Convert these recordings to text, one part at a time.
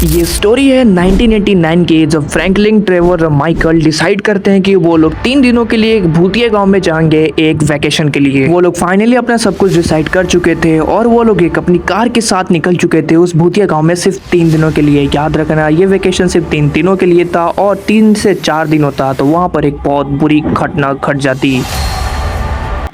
ये स्टोरी है 1989 की, जब फ्रैंकलिन, ट्रेवर और माइकल डिसाइड करते हैं कि वो लोग 3 दिनों के लिए एक भूतिया गांव में जाएंगे एक वैकेशन के लिए। वो लोग फाइनली अपना सब कुछ डिसाइड कर चुके थे और वो लोग एक अपनी कार के साथ निकल चुके थे उस भूतिया गांव में सिर्फ 3 दिनों के लिए। याद रखना, ये वैकेशन सिर्फ 3 दिनों के लिए था और 3 से 4 दिन होता तो वहां पर एक बहुत बुरी घटना घट जाती।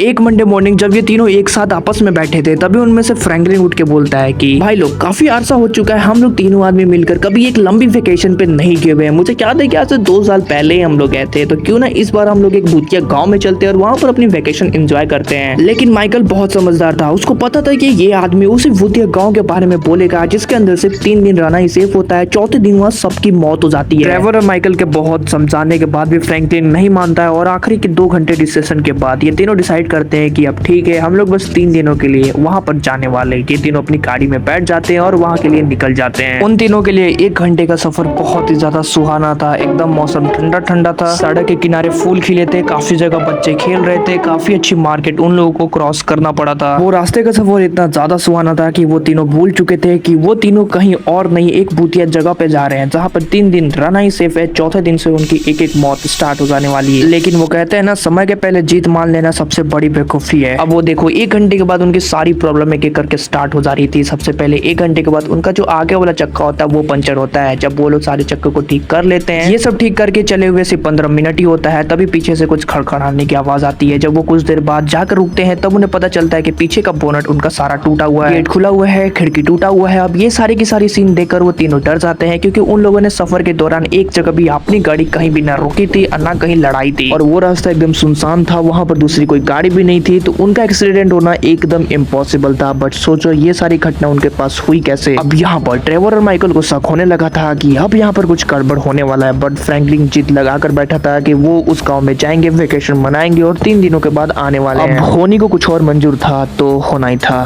एक मंडे मॉर्निंग जब ये तीनों एक साथ आपस में बैठे थे तभी उनमें से फ्रैंकलिन उठ के बोलता है कि भाई लोग, काफी अरसा हो चुका है हम लोग तीनों आदमी मिलकर कभी एक लंबी वेकेशन पे नहीं गए हुए हैं। मुझे याद है कि आज से 2 साल पहले ही हम लोग गए थे, तो क्यों ना इस बार हम लोग एक भूतिया गांव में चलते हैं और वहां पर अपनी वेकेशन एंजॉय करते हैं। लेकिन माइकल बहुत समझदार था, उसको पता था कि ये आदमी उसी भूतिया गाँव के बारे में बोलेगा जिसके अंदर सिर्फ 3 दिन रहना ही सेफ होता है। चौथे दिन वहाँ सबकी मौत हो जाती है। ट्रेवर और माइकल के बहुत समझाने के बाद भी फ्रैंकलिन नहीं मानता है और आखिरी के 2 घंटे डिस्कशन के बाद ये तीनों डिसाइड करते हैं कि अब ठीक है, हम लोग बस 3 दिनों के लिए वहां पर जाने वाले। ये तीनों अपनी गाड़ी में बैठ जाते हैं और वहां के लिए निकल जाते हैं। उन तीनों के लिए 1 घंटे का सफर बहुत ही ज्यादा सुहाना था। एकदम मौसम ठंडा ठंडा था, सड़क के किनारे फूल खिले थे, काफी जगह बच्चे खेल रहे थे, काफी अच्छी मार्केट उन लोगों को क्रॉस करना पड़ा था। वो रास्ते का सफर इतना ज्यादा सुहाना था कि वो तीनों भूल चुके थे कि वो तीनों कहीं और नहीं, एक भूतिया जगह पे जा रहे हैं जहाँ पर 3 दिन रहना ही सेफ है। चौथे दिन से उनकी एक एक मौत स्टार्ट हो जाने वाली है। लेकिन वो कहते हैं ना, समय के पहले जीत मान लेना सबसे बड़ी बेवकूफी है। अब वो देखो, 1 घंटे के बाद उनकी सारी प्रॉब्लम एक एक करके स्टार्ट हो जा रही थी। सबसे पहले 1 घंटे के बाद उनका जो आगे वाला चक्का होता है वो पंचर होता है। जब वो लोग सारे चक्के को ठीक कर लेते हैं, ये सब ठीक करके चले हुए सिर्फ 15 मिनट ही होता है, तभी पीछे से कुछ खड़खड़ाने की आवाज आती है। जब वो कुछ देर बाद जाकर रुकते हैं तब उन्हें पता चलता है कि पीछे का बोनट उनका सारा टूटा हुआ है, गेट खुला हुआ है, खिड़की टूटा हुआ है। अब ये सारी की सारी सीन देखकर वो तीनों डर जाते हैं, क्योंकि उन लोगों ने सफर के दौरान एक जगह भी अपनी गाड़ी कहीं भी ना रुकी थी और ना कहीं लड़ाई थी, और वो रास्ता एकदम सुनसान था, वहां पर दूसरी कोई गाड़ी भी नहीं थी। तो उनका एक्सीडेंट होना एकदम इम्पॉसिबल था। बट सोचो ये सारी घटना उनके पास हुई कैसे। अब यहाँ पर ट्रेवर और माइकल को शक होने लगा था कि अब यहाँ पर कुछ गड़बड़ होने वाला है। बट फ्रैंकलिन जिद लगाकर बैठा था कि वो उस गांव में जाएंगे, वेकेशन मनाएंगे और 3 दिनों के बाद आने वाले हैं। अब होनी को कुछ और मंजूर था तो होना ही था।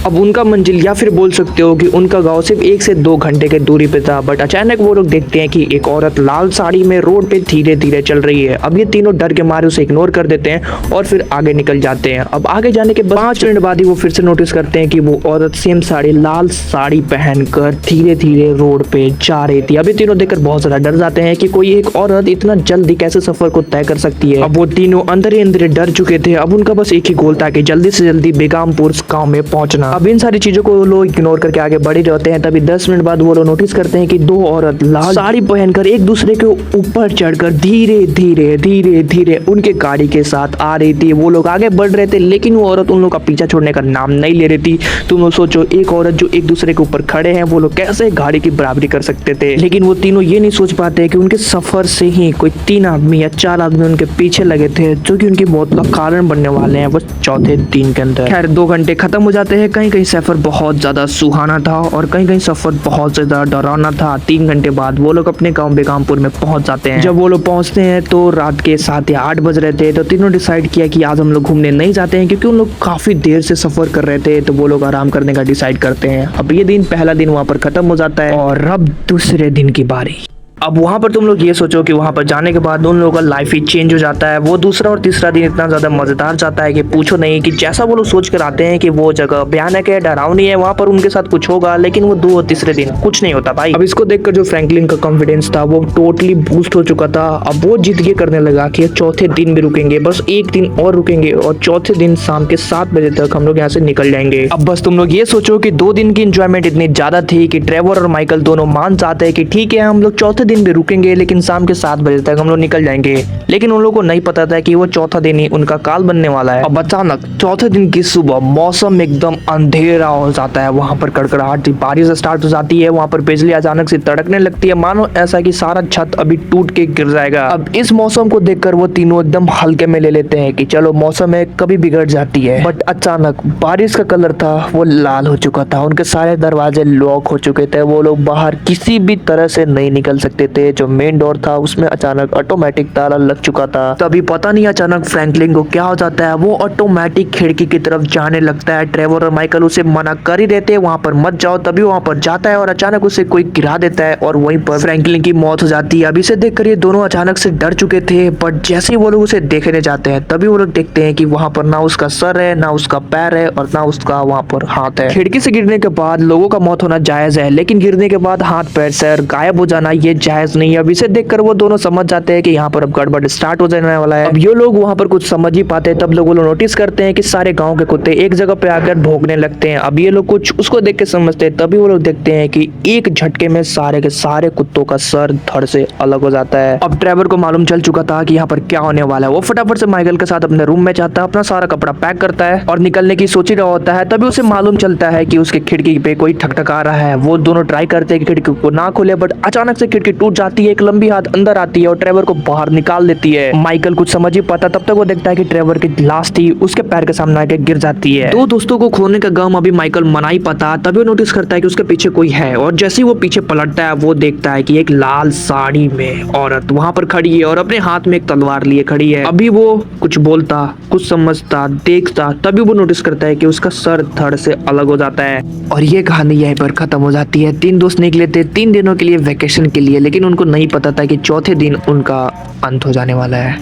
अब उनका मंजिल, या फिर बोल सकते हो कि उनका गांव सिर्फ 1 से 2 घंटे के दूरी पे था। बट अचानक वो लोग देखते हैं कि एक औरत लाल साड़ी में रोड पे धीरे धीरे चल रही है। अब ये तीनों डर के मारे उसे इग्नोर कर देते हैं और फिर आगे निकल जाते हैं। अब आगे जाने के 5 मिनट बाद ही वो फिर से नोटिस करते हैं कि वो औरत सेम साड़ी, लाल साड़ी पहनकर धीरे धीरे रोड पे जा रही थी। अभी तीनों देखकर बहुत ज्यादा डर जाते हैं कि कोई एक औरत इतना जल्दी कैसे सफर को तय कर सकती है। अब वो तीनों अंदर ही अंदर डर चुके थे। अब उनका बस एक ही गोल था कि जल्दी से जल्दी बेगमपुर गांव में पहुंचना। अब इन सारी चीजों को लोग इग्नोर करके आगे बढ़ रहते हैं। तभी 10 मिनट बाद वो लोग नोटिस करते हैं कि 2 औरत लाल साड़ी पहनकर एक दूसरे के ऊपर चढ़कर धीरे धीरे धीरे धीरे उनके गाड़ी के साथ आ रही थी। वो लोग आगे बढ़ रहे थे लेकिन वो औरत उन लोग का पीछा छोड़ने का नाम नहीं ले रही थी। तुम लोग सोचो, एक औरत जो एक दूसरे के ऊपर खड़े हैं वो लोग कैसे गाड़ी की बराबरी कर सकते थे। लेकिन वो तीनों ये नहीं सोच पाते कि उनके सफर से ही कोई 3 आदमी या 4 आदमी उनके पीछे लगे थे, जो कि उनकी मौत का कारण बनने वाले हैं बस चौथे दिन के अंदर। खैर 2 घंटे खत्म हो जाते हैं। कहीं कहीं सफर बहुत ज्यादा सुहाना था और कहीं कहीं सफर बहुत ज्यादा डरावना था। 3 घंटे बाद वो लोग अपने गाँव बेगमपुर में पहुंच जाते हैं। जब वो लोग पहुंचते हैं तो रात के 7 या 8 बज रहे थे। तो तीनों डिसाइड किया कि आज हम लोग घूमने नहीं जाते हैं, क्योंकि उन लोग काफी देर से सफर कर रहे थे। तो वो लोग आराम करने का डिसाइड करते हैं। अब ये दिन, पहला दिन वहां पर खत्म हो जाता है और अब दूसरे दिन की बारी। अब वहां पर तुम लोग ये सोचो कि वहां पर जाने के बाद उन लोगों का लाइफ ही चेंज हो जाता है। वो दूसरा और तीसरा दिन इतना ज्यादा मजेदार जाता है कि पूछो नहीं। कि जैसा वो लोग सोच कर आते हैं कि वो जगह भयानक है, डरावनी है, वहां पर उनके साथ कुछ होगा, लेकिन वो 2 और तीसरे दिन कुछ नहीं होता भाई। अब इसको देखकर जो फ्रैंकलिन का कॉन्फिडेंस था वो टोटली बूस्ट हो चुका था। अब वो जिद ये करने लगा कि चौथे दिन भी रुकेंगे, बस 1 दिन और रुकेंगे और चौथे दिन शाम के 7 बजे तक हम लोग यहाँ से निकल जाएंगे। अब बस तुम लोग ये सोचो कि 2 दिन की इंजॉयमेंट इतनी ज्यादा थी कि ट्रेवर और माइकल दोनों मान जाते हैं कि ठीक है, हम लोग चौथे दिन भी रुकेंगे लेकिन शाम के 7 बजे तक हम लोग निकल जाएंगे। लेकिन उन लोगों को नहीं पता था कि वो चौथा दिन ही उनका काल बनने वाला है। अब अचानक चौथे दिन की सुबह मौसम एकदम अंधेरा हो जाता है। वहां पर कड़कड़ाहट, बारिश स्टार्ट हो जाती है। वहां पर बिजली अचानक से तड़कने लगती है, मानो ऐसा कि सारा छत अभी टूट के गिर जाएगा। अब इस मौसम को देखकर वो तीनों एकदम हल्के में ले लेते हैं कि चलो मौसम है, कभी बिगड़ जाती है। बट अचानक बारिश का कलर था वो लाल हो चुका था। उनके सारे दरवाजे लॉक हो चुके थे। वो लोग बाहर किसी भी तरह से नहीं निकल सकते देखते थे जो मेन डोर था उसमें अचानक ऑटोमेटिक ताला लग चुका था। तभी पता नहीं अचानक फ्रैंकलिन को क्या हो जाता है, वो ऑटोमेटिक खिड़की की तरफ जाने लगता है। ट्रेवर और माइकल उसे मना कर ही देते हैं वहां पर मत जाओ, तभी वहां पर जाता है और अचानक उसे कोई गिरा देता है और वहीं पर फ्रैंकलिन की मौत हो जाती है। अब इसे देखकर ये दोनों अचानक से डर चुके थे, बट जैसे ही वो लोग उसे देखने जाते हैं तभी वो लोग देखते हैं कि वहां पर ना उसका सर है, ना उसका पैर है और ना उसका वहां पर हाथ है। खिड़की से गिरने के बाद लोगों का मौत होना जायज है, लेकिन गिरने के बाद हाथ पैर सर गायब हो जाना ये जायज नहीं है। अब इसे देखकर वो दोनों समझ जाते हैं कि यहाँ पर अब गड़बड़ स्टार्ट हो जाने वाला है। अब ये लोग वहां पर कुछ समझ ही पाते हैं, तब लोग नोटिस करते हैं कि सारे गांव के कुत्ते एक जगह पे आकर भौंकने लगते हैं। अब ये लोग कुछ उसको देख के समझते हैं, तभी वो लोग देखते हैं कि एक झटके में सारे के सारे कुत्तों का सर धड़ से अलग हो जाता है। अब ट्रेवर को मालूम चल चुका था कि यहाँ पर क्या होने वाला है। वो फटाफट से माइकल के साथ अपने रूम में जाता है, अपना सारा कपड़ा पैक करता है और निकलने की सोच ही रहा होता है। तभी उसे मालूम चलता है कि उसके खिड़की पे कोई ठकठका रहा है। वो दोनों ट्राई करते हैं कि खिड़की को ना खोले, बट अचानक से खिड़की टूट जाती है, एक लंबी हाथ अंदर आती है और ट्रेवर को बाहर निकाल देती है। माइकल कुछ समझ ही पाता, तब तक वो देखता है कि ट्रेवर की लाश थी उसके पैर के सामने आके गिर जाती है। दो दोस्तों को खोने का गम अभी माइकल मना ही पाता, तभी वो नोटिस करता है कि उसके पीछे कोई है और जैसे ही वो पीछे पलटता है वो देखता है कि एक लाल साड़ी में औरत वहां पर खड़ी है और अपने हाथ में एक तलवार लिए खड़ी है। अभी वो कुछ बोलता, कुछ समझता, देखता, तभी वो नोटिस करता है कि उसका सर धड़ से अलग हो जाता है। और ये कहानी यहीं पर खत्म हो जाती है। तीन दोस्त निकले थे 3 दिनों के लिए वैकेशन के लिए, लेकिन उनको नहीं पता था कि चौथे दिन उनका अंत हो जाने वाला है।